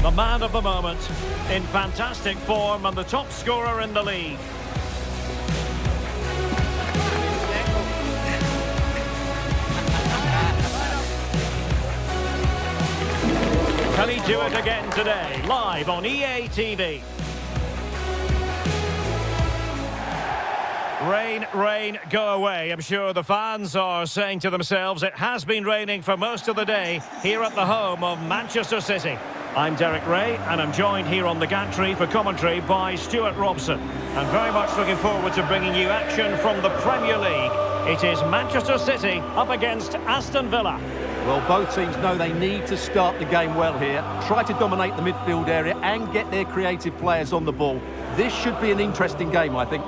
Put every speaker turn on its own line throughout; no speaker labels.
The man of the moment, in fantastic form and the top scorer in the league. Can he do it again today? Live on EA TV. Rain, rain, go away. I'm sure the fans are saying to themselves it has been raining for most of the day here at the home of Manchester City. I'm Derek Ray and I'm joined here on the gantry for commentary by Stuart Robson. And very much looking forward to bringing you action from the Premier League. It is Manchester City up against Aston Villa.
Well, both teams know they need to start the game well here, try to dominate the midfield area and get their creative players on the ball. This should be an interesting game, I think.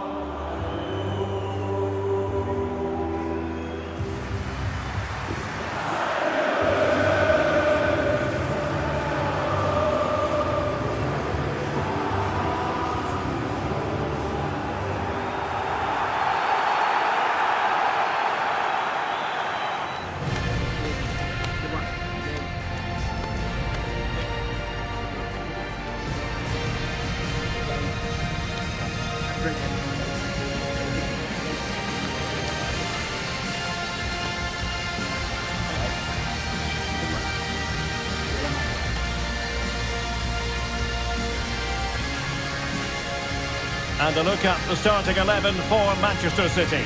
And a look at the starting 11 for Manchester City.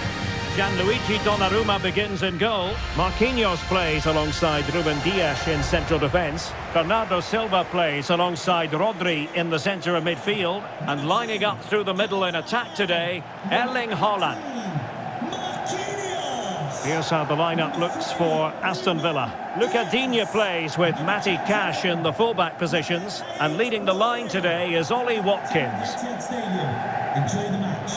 Gianluigi Donnarumma begins in goal. Marquinhos plays alongside Ruben Dias in central defence. Bernardo Silva plays alongside Rodri in the centre of midfield. And lining up through the middle in attack today, Erling Haaland. Here's how the lineup looks for Aston Villa. Lucas Digne plays with Matty Cash in the fullback positions. And leading the line today is Ollie Watkins.
Enjoy the match.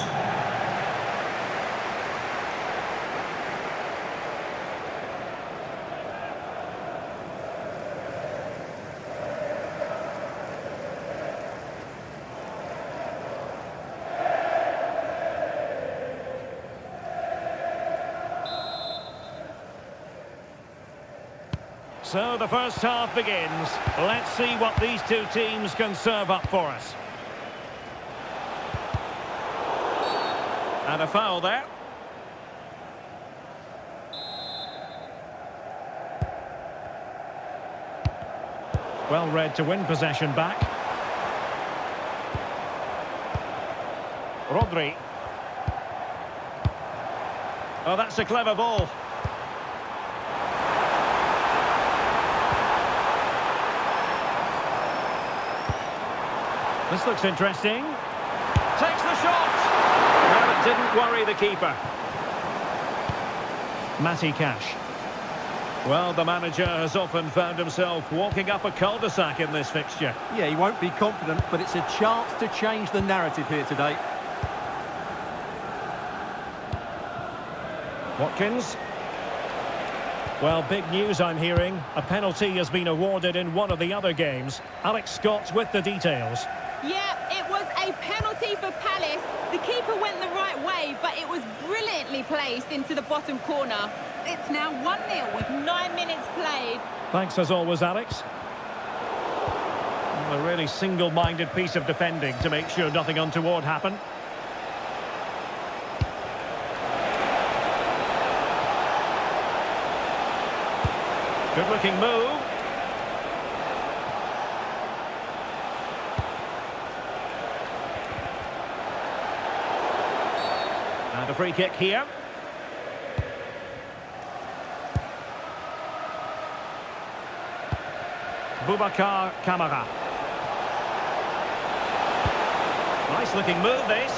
So the first half begins. Let's see what these two teams can serve up for us. And a foul there. Well read to win possession back. Rodri. Oh, that's a clever ball. This looks interesting. Takes the shot. Well, it didn't worry the keeper. Matty Cash. Well, the manager has often found himself walking up a cul-de-sac in this fixture.
Yeah, he won't be confident, but it's a chance to change the narrative here today.
Watkins. Well, big news I'm hearing. A penalty has been awarded in one of the other games. Alex Scott with the details.
Yeah, it was a penalty for Palace. The keeper went the right way, but it was brilliantly placed into the bottom corner. It's now 1-0 with 9 minutes played.
Thanks as always, Alex. Well, a really single-minded piece of defending to make sure nothing untoward happened. Good-looking move. And a free kick here. Boubacar Kamara. Nice looking move this.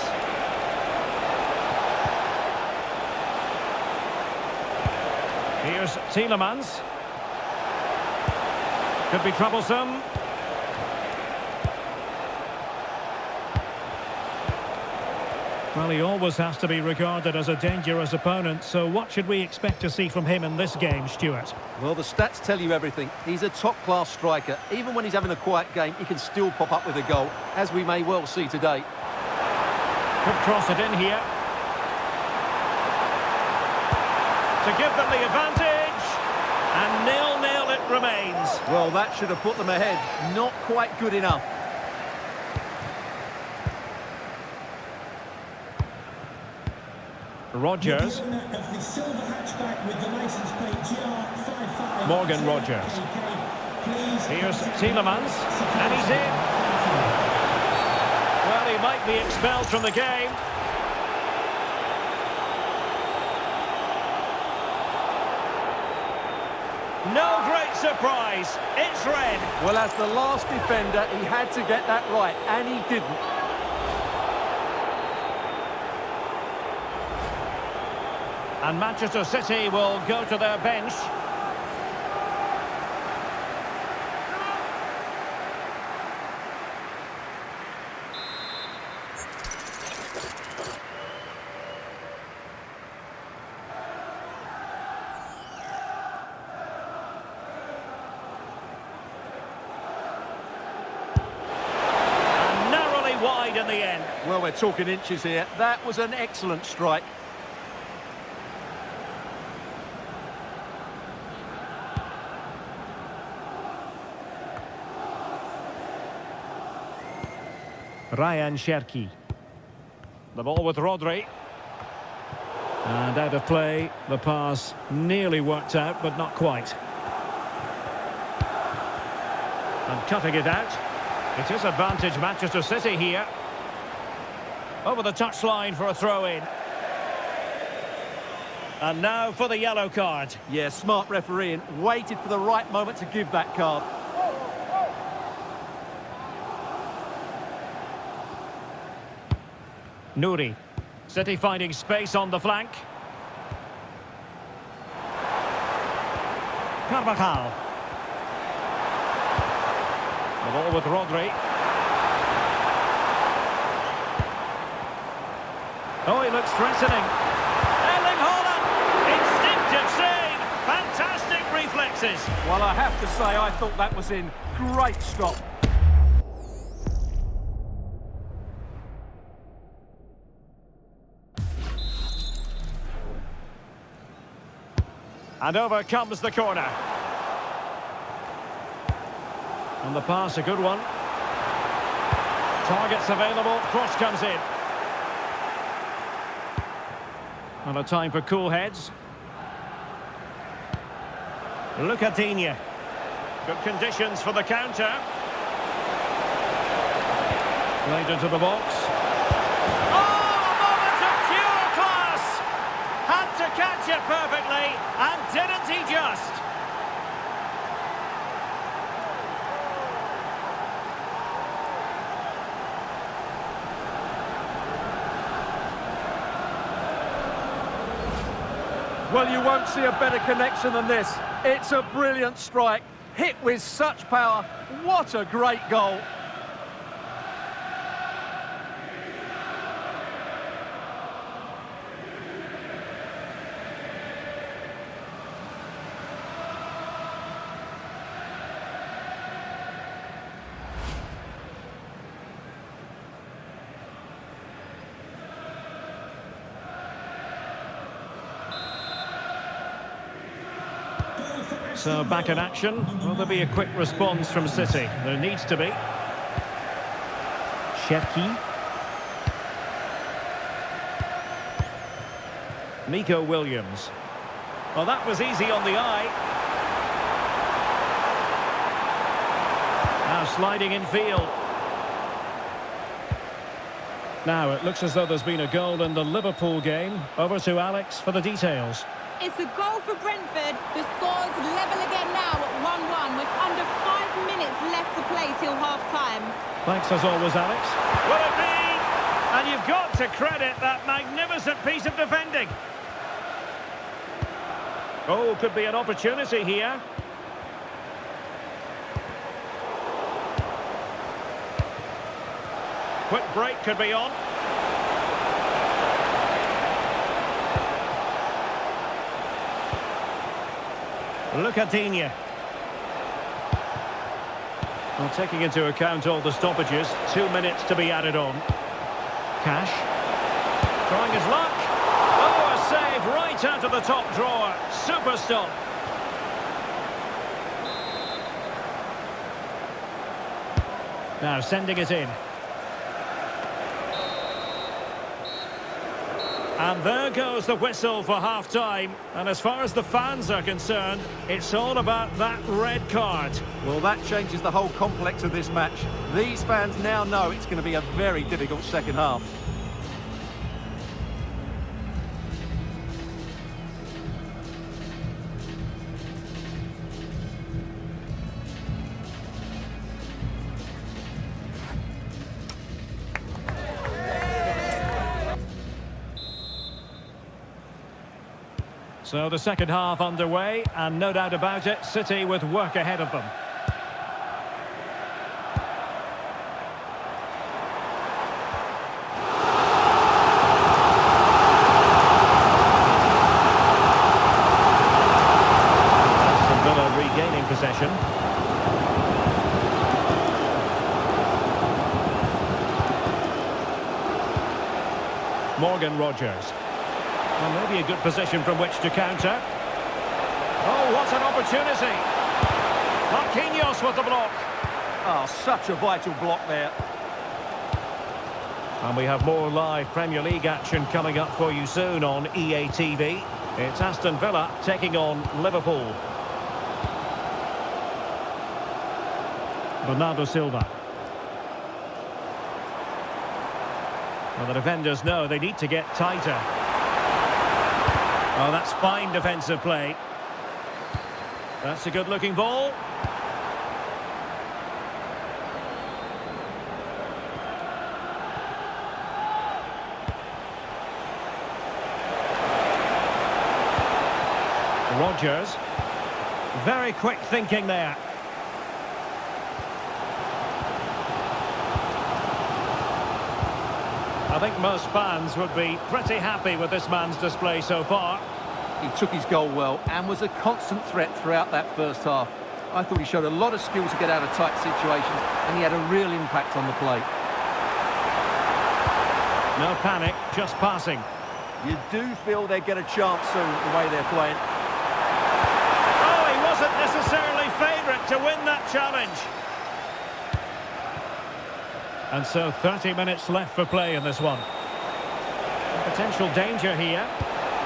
Here's Tielemans. Could be troublesome. Well, he always has to be regarded as a dangerous opponent, so what should we expect to see from him in this game, Stuart?
Well, the stats tell you everything. He's a top-class striker. Even when he's having a quiet game, he can still pop up with a goal, as we may well see today.
Could cross it in here. To give them the advantage. And 0-0 it remains.
Well, that should have put them ahead. Not quite good enough.
Rogers.
The owner of the silver hatchback with the license plate GR55.
Morgan Rogers.
Please.
Here's Tielemans, and he's in. Well, he might be expelled from the game. No great surprise. It's red.
Well, as the last defender, he had to get that right, and he didn't.
And Manchester City will go to their bench. And narrowly wide in the end.
Well, we're talking inches here. That was an excellent strike.
Ryan Cherki. The ball with Rodri. And out of play, the pass nearly worked out, but not quite. And cutting it out. It is advantage Manchester City here. Over the touchline for a throw-in. And now for the yellow card.
Yeah, smart refereeing. Waited for the right moment to give that card.
Nouri. City finding space on the flank. Carvajal. The ball with Rodri. Oh, he looks threatening. Erling Haaland. Instinctive save. Fantastic reflexes.
Well, I have to say, I thought that was in. Great stop.
And over comes the corner. And the pass, a good one. Targets available, cross comes in. And a time for cool heads. Lucadinha. Good conditions for the counter. Played into the box. To catch it perfectly, and didn't he just?
Well, you won't see a better connection than this. It's a brilliant strike, hit with such power. What a great goal.
So back in action. Will there be a quick response from City? There needs to be. Cherki. Nico Williams. Well, that was easy on the eye. Now sliding in field. Now it looks as though there's been a goal in the Liverpool game. Over to Alex for the details.
It's a goal for Brentford. The score's level again now at 1-1 with under 5 minutes left to play till half-time.
Thanks as always, Alex. Will it be? And you've got to credit that magnificent piece of defending. Oh, could be an opportunity here. Quick break could be on. Lucadinha. Well, taking into account all the stoppages, 2 minutes to be added on. Cash. Trying his luck. Oh, a save right out of the top drawer. Super stop. Now sending it in. And there goes the whistle for half-time. And as far as the fans are concerned, it's all about that red card.
Well, that changes the whole complex of this match. These fans now know it's going to be a very difficult second half.
So the second half underway, and no doubt about it, City with work ahead of them. Aston Villa regaining possession. Morgan Rogers. Well, maybe a good position from which to counter. Oh, what an opportunity! Marquinhos with the block.
Oh, such a vital block there.
And we have more live Premier League action coming up for you soon on EA TV. It's Aston Villa taking on Liverpool. Bernardo Silva. Well, the defenders know they need to get tighter. Oh, that's fine defensive play. That's a good-looking ball. Rogers. Very quick thinking there. I think most fans would be pretty happy with this man's display so far.
He took his goal well and was a constant threat throughout that first half. I thought he showed a lot of skill to get out of tight situations, and he had a real impact on the play.
No panic, just passing.
You do feel they get a chance soon, the way they're playing.
Oh, he wasn't necessarily favourite to win that challenge. And so 30 minutes left for play in this one. Potential danger here.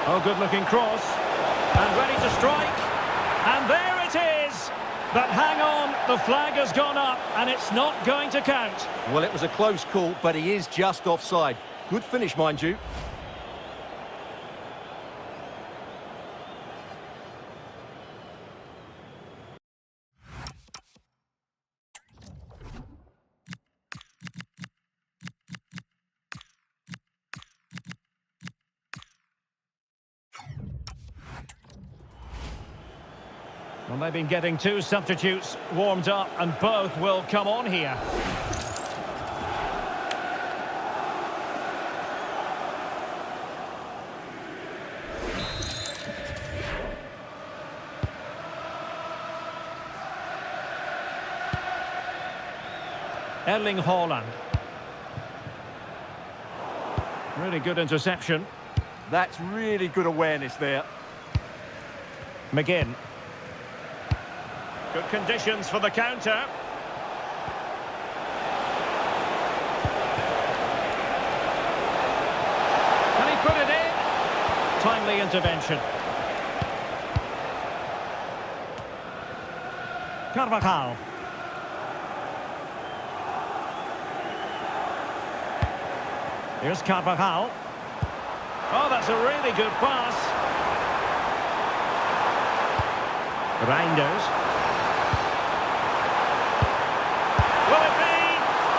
Oh, good-looking cross. And ready to strike. And there it is. But hang on, the flag has gone up, and it's not going to count.
Well, it was a close call, but he is just offside. Good finish, mind you.
Well, they've been getting two substitutes warmed up, and both will come on here. Erling Haaland. Really good interception.
That's really good awareness there.
McGinn. Good conditions for the counter. Can he put it in? Timely intervention. Carvajal. Here's Carvajal. Oh, that's a really good pass. Reinders. Will it be?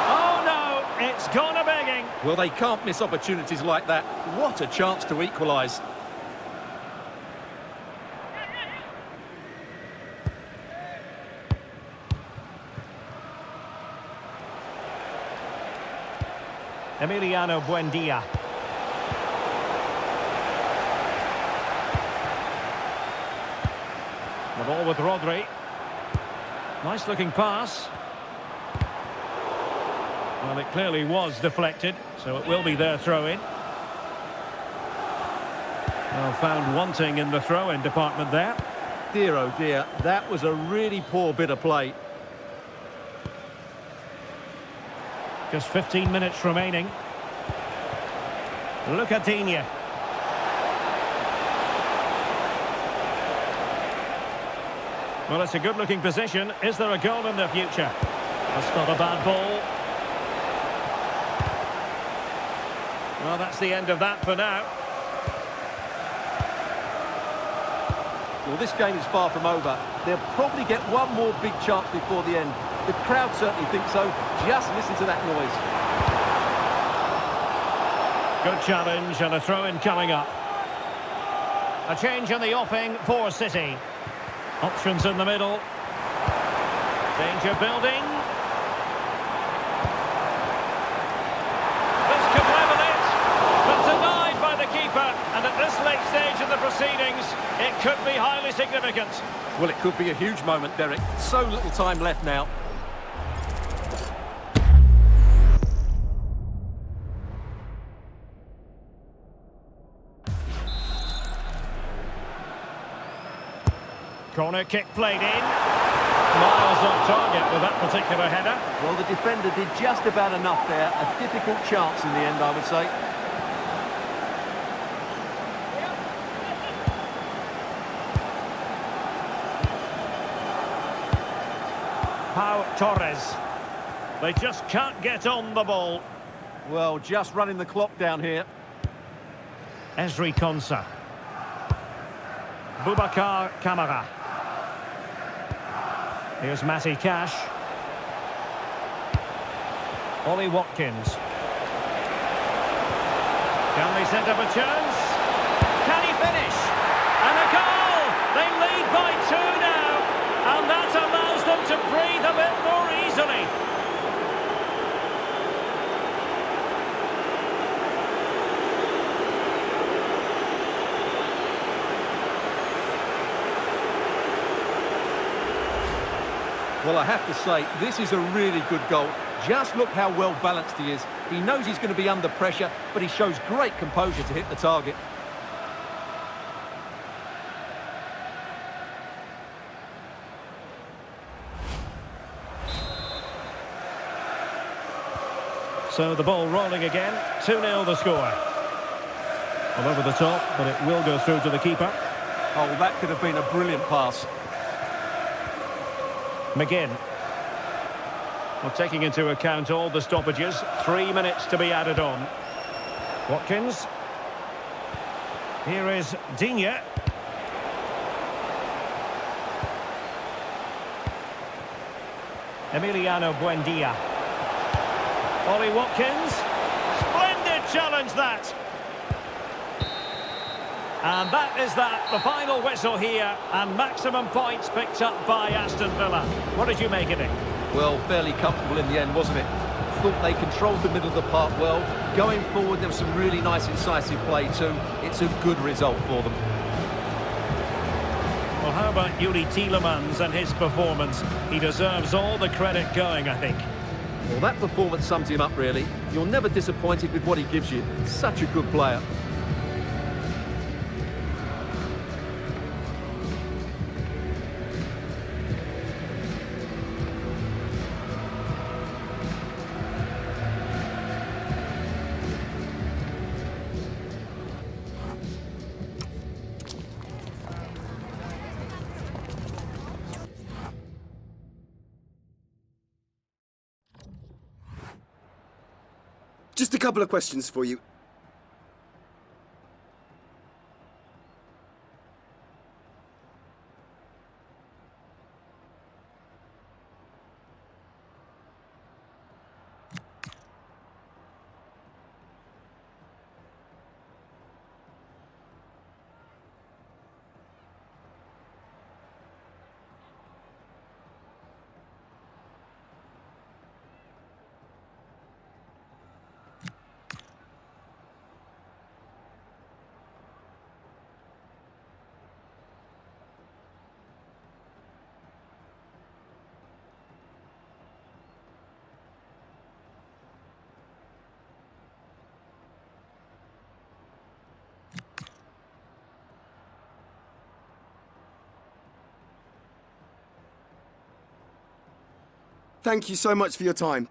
Oh, no, it's gone a-begging.
Well, they can't miss opportunities like that. What a chance to equalise.
Emiliano Buendia. The ball with Rodri. Nice looking pass. Well, it clearly was deflected, so it will be their throw-in. Well, found wanting in the throw-in department there.
Dear, oh dear, that was a really poor bit of play.
Just 15 minutes remaining. Look at Digne. Well, it's a good-looking position. Is there a goal in the future? That's not a bad ball. Well, that's the end of that for now.
Well, this game is far from over. They'll probably get one more big chance before the end. The crowd certainly think so. Just listen to that noise.
Good challenge and a throw-in coming up. A change in the offing for City. Options in the middle. Danger building. This could level it, but denied by the keeper. And at this late stage in the proceedings, it could be highly significant.
Well, it could be a huge moment, Derek. So little time left now.
Corner kick played in. Miles off target with that particular header.
Well, the defender did just about enough there. A difficult chance in the end, I would say.
Pau Torres. They just can't get on the ball.
Well, just running the clock down here.
Ezri Konsa. Boubacar Kamara. Here's Matty Cash. Ollie Watkins. Can they set up a chance? Can he finish? And a goal! They lead by 2 now. And that allows them to breathe a bit more easily.
Well, I have to say, this is a really good goal. Just look how well balanced he is. He knows he's going to be under pressure, but he shows great composure to hit the target.
So the ball rolling again. 2-0 the score. Well, over the top, but it will go through to the keeper.
Oh, that could have been a brilliant pass.
McGinn. Well, taking into account all the stoppages, 3 minutes to be added on. Watkins. Here is Digne. Emiliano Buendia. Ollie Watkins. Splendid challenge that. And that is that, the final whistle here, and maximum points picked up by Aston Villa. What did you make of it?
Well, fairly comfortable in the end, wasn't it? Thought they controlled the middle of the park well. Going forward, there was some really nice, incisive play too. It's a good result for them.
Well, how about Yuri Tielemans and his performance? He deserves all the credit going, I think.
Well, that performance sums him up, really. You're never disappointed with what he gives you. Such a good player.
Just a couple of questions for you. Thank you so much for your time.